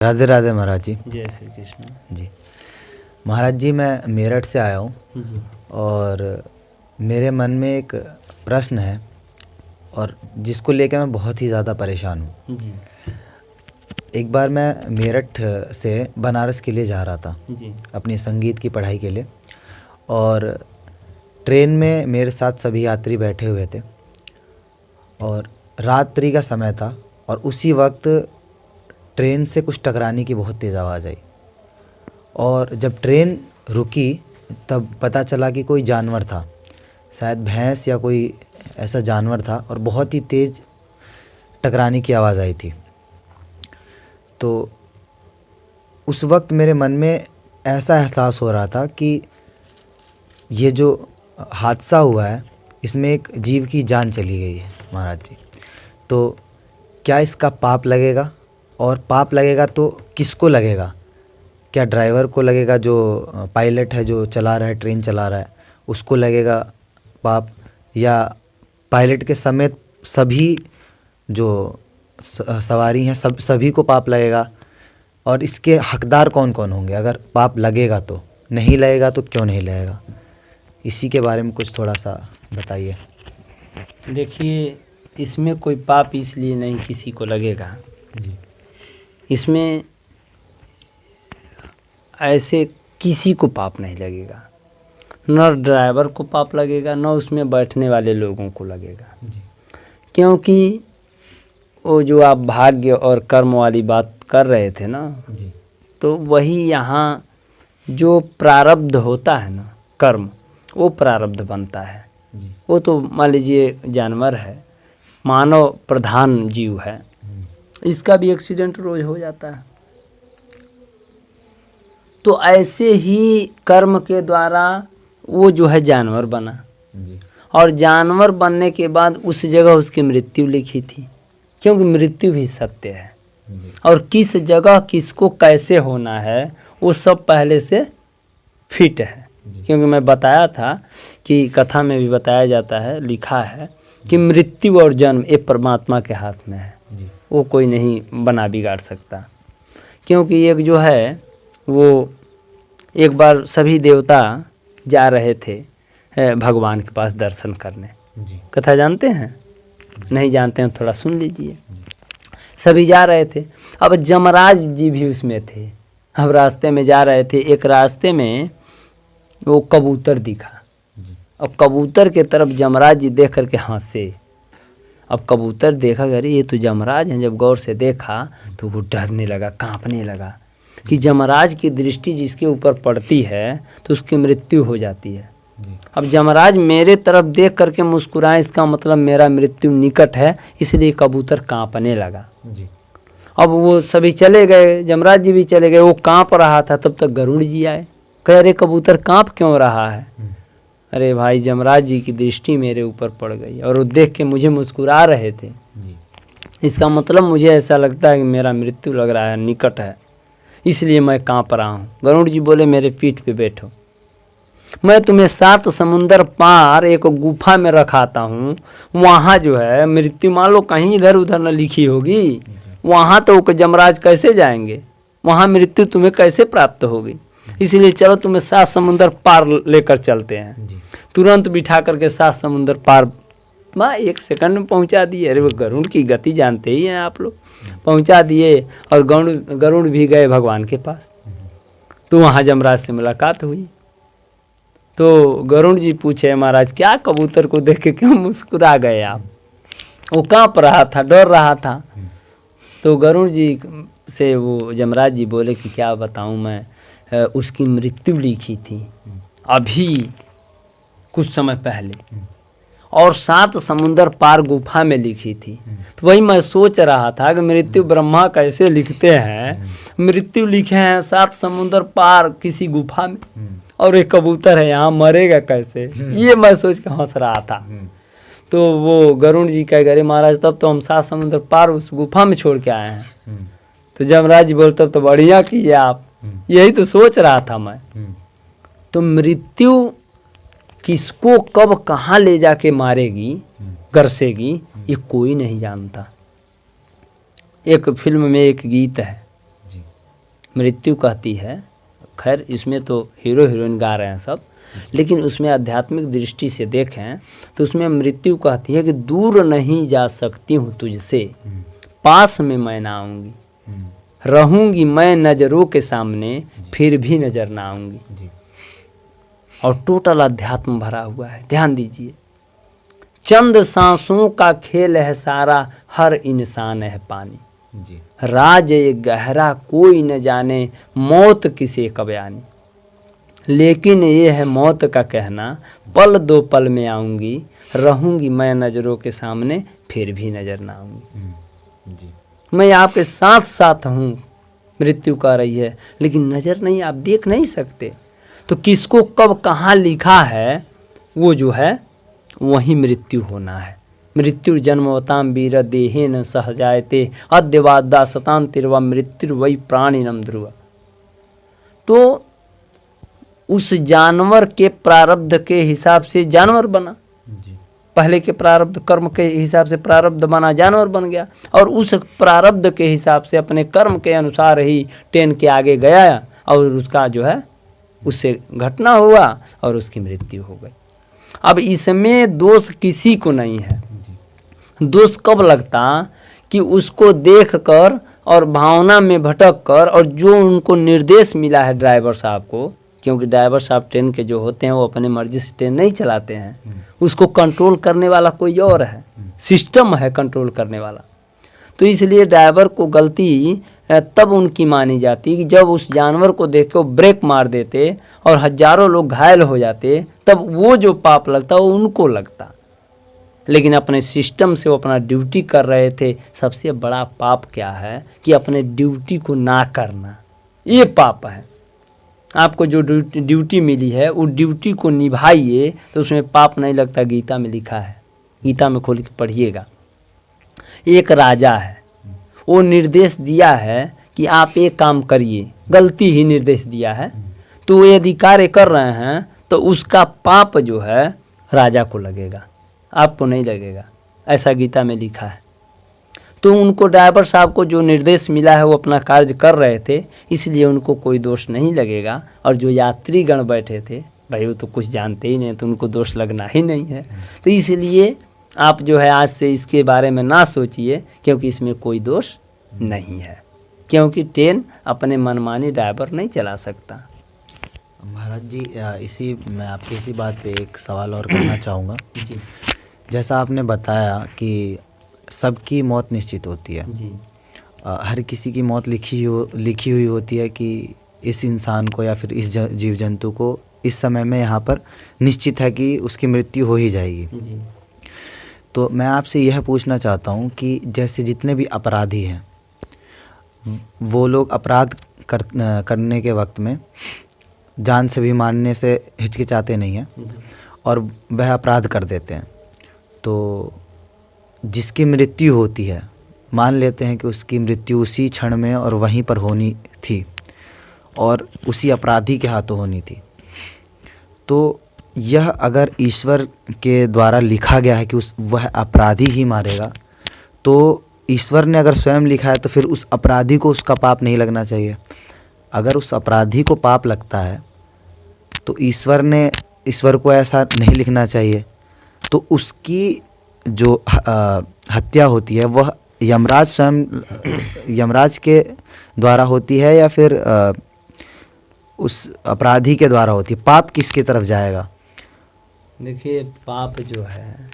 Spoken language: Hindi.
राधे राधे महाराज जी। जय श्री कृष्ण जी महाराज जी, मैं मेरठ से आया हूँ जी। और मेरे मन में एक प्रश्न है और जिसको लेकर मैं बहुत ही ज़्यादा परेशान हूँ। जी एक बार मैं मेरठ से बनारस के लिए जा रहा था जी अपनी संगीत की पढ़ाई के लिए, और ट्रेन में मेरे साथ सभी यात्री बैठे हुए थे और रात्रि का समय था और उसी वक्त ट्रेन से कुछ टकराने की बहुत तेज़ आवाज़ आई और जब ट्रेन रुकी तब पता चला कि कोई जानवर था, शायद भैंस या कोई ऐसा जानवर था, और बहुत ही तेज़ टकराने की आवाज़ आई थी। तो उस वक्त मेरे मन में ऐसा एहसास हो रहा था कि ये जो हादसा हुआ है इसमें एक जीव की जान चली गई है महाराज जी। तो क्या इसका पाप लगेगा, और पाप लगेगा तो किसको लगेगा? क्या ड्राइवर को लगेगा, जो पायलट है, जो चला रहा है, ट्रेन चला रहा है, उसको लगेगा पाप, या पायलट के समेत सभी जो सवारी हैं सभी को पाप लगेगा? और इसके हकदार कौन कौन होंगे? अगर पाप लगेगा तो, नहीं लगेगा तो क्यों नहीं लगेगा? इसी के बारे में कुछ थोड़ा सा बताइए। देखिए, इसमें कोई पाप इसलिए नहीं किसी को लगेगा जी। इसमें ऐसे किसी को पाप नहीं लगेगा, न ड्राइवर को पाप लगेगा, न उसमें बैठने वाले लोगों को लगेगा जी। क्योंकि वो जो आप भाग्य और कर्म वाली बात कर रहे थे ना जी। तो वही यहाँ जो प्रारब्ध होता है ना, कर्म, वो प्रारब्ध बनता है जी। वो तो मान लीजिए जानवर है, मानव प्रधान जीव है, इसका भी एक्सीडेंट रोज हो जाता है। तो ऐसे ही कर्म के द्वारा वो जो है जानवर बना जी। और जानवर बनने के बाद उस जगह उसकी मृत्यु लिखी थी, क्योंकि मृत्यु भी सत्य है। और किस जगह किसको कैसे होना है वो सब पहले से फिट है, क्योंकि मैं बताया था कि कथा में भी बताया जाता है, लिखा है कि मृत्यु और जन्म ये परमात्मा के हाथ में है, वो कोई नहीं बना बिगाड़ सकता। क्योंकि एक जो है वो एक बार सभी देवता जा रहे थे भगवान के पास दर्शन करने। कथा जानते हैं? नहीं जानते हैं थोड़ा सुन लीजिए। सभी जा रहे थे, अब जमराज जी भी उसमें थे। अब रास्ते में जा रहे थे, एक रास्ते में वो कबूतर दिखा और कबूतर के तरफ जमराज जी देख करके हंसे। अब कबूतर देखा, अरे ये तो जमराज हैं। जब गौर से देखा तो वो डरने लगा, कांपने लगा कि जमराज की दृष्टि जिसके ऊपर पड़ती है तो उसकी मृत्यु हो जाती है। अब जमराज मेरे तरफ देख करके मुस्कुराए, इसका मतलब मेरा मृत्यु निकट है, इसलिए कबूतर कांपने लगा। अब वो सभी चले गए, जमराज जी भी चले गए। वो कांप रहा था, तब तक गरुड़ जी आए, कह अरे कबूतर कांप क्यों रहा है? अरे भाई, जमराज जी की दृष्टि मेरे ऊपर पड़ गई और वो देख के मुझे मुस्कुरा रहे थे, इसका मतलब मुझे ऐसा लगता है कि मेरा मृत्यु लग रहा है, निकट है, इसलिए मैं कांप रहा हूँ। गरुड़ जी बोले मेरे पीठ पे बैठो, मैं तुम्हें 7 समुंदर पार एक गुफा में रखाता हूँ। वहाँ जो है मृत्यु मान लो कहीं इधर उधर न लिखी होगी, वहाँ तो जमराज कैसे जाएंगे, वहाँ मृत्यु तुम्हें कैसे प्राप्त होगी, इसलिए चलो तुम्हें 7 समुंदर पार लेकर चलते हैं। तुरंत बिठा करके 7 समुंदर पार 1 सेकंड में पहुँचा दिए। अरे वो गरुड़ की गति जानते ही हैं आप लोग, पहुँचा दिए और गरुड़ भी गए भगवान के पास। तो वहाँ जमराज से मुलाकात हुई। तो गरुड़ जी पूछे, महाराज क्या कबूतर को देख के क्यों मुस्कुरा गए आप? वो कांप रहा था, डर रहा था। तो गरुड़ जी से वो जमराज जी बोले कि क्या बताऊं मैं, उसकी मृत्यु लिखी थी अभी कुछ समय पहले, और 7 समुंदर पार गुफा में लिखी थी। तो वही मैं सोच रहा था कि मृत्यु ब्रह्मा कैसे लिखते हैं, मृत्यु लिखे हैं 7 समुंदर पार किसी गुफा में, और एक कबूतर है यहाँ, मरेगा कैसे? ये मैं सोच के हंस रहा था। तो वो गरुड़ जी कह गए, महाराज तब तो हम 7 समुंदर पार उस गुफा में छोड़ के आए हैं। तो जमराज जी बोलते तब तो बढ़िया किए आप, यही तो सोच रहा था मैं। तो मृत्यु किसको कब कहाँ ले जाके मारेगी, गरसेगी, ये कोई नहीं जानता। एक फिल्म में एक गीत है, मृत्यु कहती है, खैर इसमें तो हीरो हीरोइन गा रहे हैं सब, लेकिन उसमें आध्यात्मिक दृष्टि से देखें तो उसमें मृत्यु कहती है कि दूर नहीं जा सकती हूँ तुझसे, पास में मैं ना आऊँगी, रहूँगी मैं नज़रों के सामने, फिर भी नज़र ना आऊँगी। और टोटल अध्यात्म भरा हुआ है, ध्यान दीजिए। चंद सांसों का खेल है सारा, हर इंसान है पानी, राज ये गहरा कोई न जाने, मौत किसे कब आनी। लेकिन ये है मौत का कहना, पल दो पल में आऊँगी, रहूँगी मैं नज़रों के सामने, फिर भी नज़र ना आऊँगी। मैं आपके साथ साथ हूँ, मृत्यु कह रही है, लेकिन नज़र नहीं, आप देख नहीं सकते। तो किसको कब कहाँ लिखा है, वो जो है वही मृत्यु होना है। मृत्यु जन्मवताम वीर देहे न सह जायते, अद्यवादा सतान तिरवा मृत्यु वही प्राणिनम ध्रुव। तो उस जानवर के प्रारब्ध के हिसाब से जानवर बना, पहले के प्रारब्ध कर्म के हिसाब से प्रारब्ध बना, जानवर बन गया, और उस प्रारब्ध के हिसाब से अपने कर्म के अनुसार ही ट्रेन के आगे गया, और उसका जो है उससे घटना हुआ और उसकी मृत्यु हो गई। अब इसमें दोष किसी को नहीं है। दोष कब लगता कि उसको देखकर और भावना में भटक कर, और जो उनको निर्देश मिला है ड्राइवर साहब को, क्योंकि ड्राइवर साहब ट्रेन के जो होते हैं वो अपने मर्जी से ट्रेन नहीं चलाते हैं, उसको कंट्रोल करने वाला कोई और है, सिस्टम है कंट्रोल करने वाला। तो इसलिए ड्राइवर को गलती तब उनकी मानी जाती कि जब उस जानवर को देख के वो ब्रेक मार देते और हजारों लोग घायल हो जाते, तब वो जो पाप लगता वो उनको लगता। लेकिन अपने सिस्टम से वो अपना ड्यूटी कर रहे थे। सबसे बड़ा पाप क्या है कि अपने ड्यूटी को ना करना, ये पाप है। आपको जो ड्यूटी मिली है वो ड्यूटी को निभाइए, तो उसमें पाप नहीं लगता। गीता में लिखा है, गीता में खोल के पढ़िएगा। एक राजा है, वो निर्देश दिया है कि आप एक काम करिए, गलती ही निर्देश दिया है, तो वो यदि कार्य कर रहे हैं तो उसका पाप जो है राजा को लगेगा, आपको नहीं लगेगा, ऐसा गीता में लिखा है। तो उनको ड्राइवर साहब को जो निर्देश मिला है वो अपना कार्य कर रहे थे, इसलिए उनको कोई दोष नहीं लगेगा। और जो यात्रीगण बैठे थे, भाई वो तो कुछ जानते ही नहीं, तो उनको दोष लगना ही नहीं है। तो इसलिए आप जो है आज से इसके बारे में ना सोचिए, क्योंकि इसमें कोई दोष नहीं है, क्योंकि ट्रेन अपने मनमानी ड्राइवर नहीं चला सकता। महाराज जी, मैं आपकी इसी बात पे एक सवाल और करना चाहूँगा जी। जैसा आपने बताया कि सबकी मौत निश्चित होती है जी। हर किसी की मौत लिखी हुई होती है कि इस इंसान को या फिर इस जीव जंतु को इस समय में यहाँ पर निश्चित है कि उसकी मृत्यु हो ही जाएगी। जी। तो मैं आपसे यह पूछना चाहता हूँ कि जैसे जितने भी अपराधी हैं, वो लोग अपराध करने के वक्त में जान से भी मारने से हिचकिचाते नहीं हैं और वह अपराध कर देते हैं। तो जिसकी मृत्यु होती है, मान लेते हैं कि उसकी मृत्यु उसी क्षण में और वहीं पर होनी थी और उसी अपराधी के हाथों होनी थी, तो यह अगर ईश्वर के द्वारा लिखा गया है कि वह अपराधी ही मारेगा, तो ईश्वर ने अगर स्वयं लिखा है तो फिर उस अपराधी को उसका पाप नहीं लगना चाहिए। अगर उस अपराधी को पाप लगता है तो ईश्वर को ऐसा नहीं लिखना चाहिए। तो उसकी जो हत्या होती है वह यमराज के द्वारा होती है या फिर उस अपराधी के द्वारा होती है? पाप किसकी तरफ जाएगा? देखिए, पाप जो है